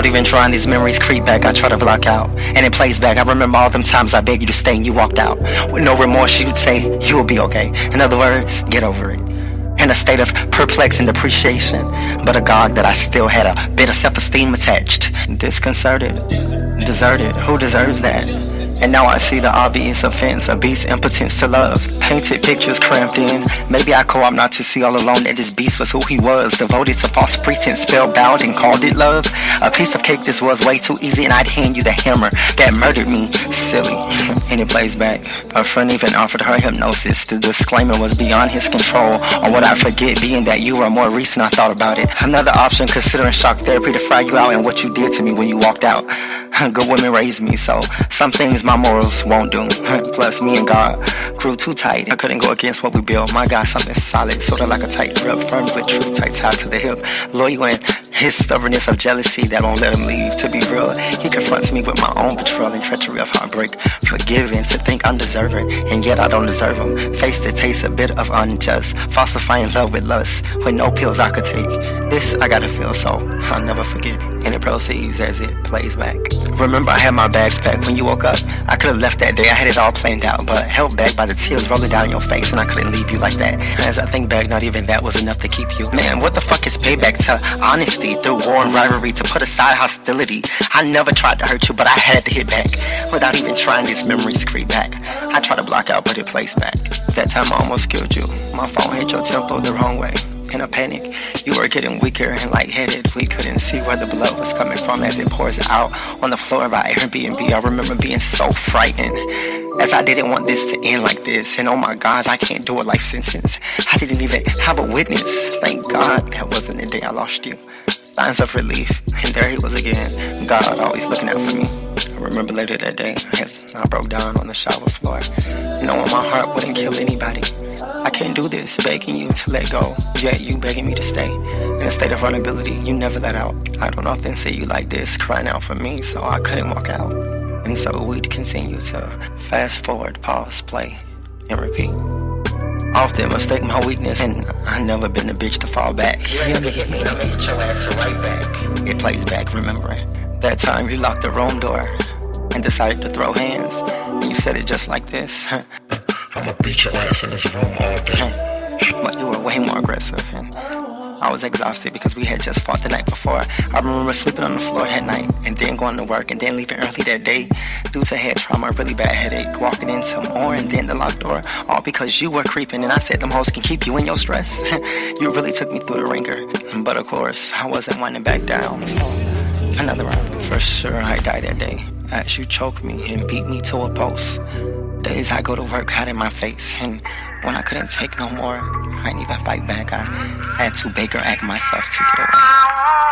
Without even trying, these memories creep back. I try to block out, and it plays back. I remember all them times I begged you to stay and you walked out. With no remorse, you'd say, you will be okay. In other words, get over it. In a state of perplexing depreciation, but a God that I still had a bit of self-esteem attached. Disconcerted, deserted, who deserves that? And now I see the obvious offense, a beast's impotence to love. Painted pictures cramped in. Maybe I co-op not to see all alone that this beast was who he was. Devoted to false pretense, spellbound and called it love. A piece of cake, this was way too easy, and I'd hand you the hammer that murdered me. Silly. And it plays back. A friend even offered her hypnosis. The disclaimer was beyond his control. Or what I forget, being that you were more recent, I thought about it. Another option, considering shock therapy to fry you out and what you did to me when you walked out. Good women raised me, so some things my morals won't do. Plus, me and God grew too tight. I couldn't go against what we built. My God, something solid, sort of like a tight grip, firm with truth, tight tied to the hip. Loyal in his stubbornness of jealousy that won't let him leave. To be real, he confronts me with my own betrayal and treachery of heartbreak. Forgiving to think I'm deserving, and yet I don't deserve him. Face to taste a bit of unjust, falsifying love with lust, with no pills I could take. This I gotta feel, so I'll never forget. And it proceeds as it plays back. Remember, I had my bags packed when you woke up. I could have left that day, I had it all planned out, but held back by the tears rolling down your face, and I couldn't leave you like that. As I think back, not even that was enough to keep you. Man, what the fuck is payback to honesty through war and rivalry, to put aside hostility? I never tried to hurt you, but I had to hit back. Without even trying, these memories creep back. I try to block out, but it plays back. That time I almost killed you. My phone hit your temple the wrong way. In a panic, you were getting weaker and lightheaded. We couldn't see where the blood was coming from as it pours out on the floor of our Airbnb. I remember being so frightened, as I didn't want this to end like this. And oh my gosh, I can't do a life sentence. I didn't even have a witness. Thank God that wasn't the day I lost you. Signs of relief, and there he was again. God always looking out for me. I remember later that day, as I broke down on the shower floor, knowing my heart wouldn't kill anybody. I can't do this, begging you to let go, yet you begging me to stay. In a state of vulnerability, you never let out. I don't often see you like this, crying out for me, so I couldn't walk out. And so we'd continue to fast forward, pause, play, and repeat. Often mistake my weakness, and I never been the bitch to fall back. You ever hit me and I beat your ass right back. It plays back, remembering that time you locked the room door and decided to throw hands. And you said it just like this. I'ma beat your ass in this room all day. But you were way more aggressive, and I was exhausted because we had just fought the night before. I remember sleeping on the floor that night, and then going to work, and then leaving early that day due to head trauma, a really bad headache, walking into more, and then the locked door, all because you were creeping, and I said them hoes can keep you in your stress. You really took me through the ringer, but of course, I wasn't wanting back down, so another round. For sure, I died that day, as you choked me and beat me to a post. Days I go to work hot in my face, and when I couldn't take no more, I didn't even fight back. I had to Baker act myself to get away.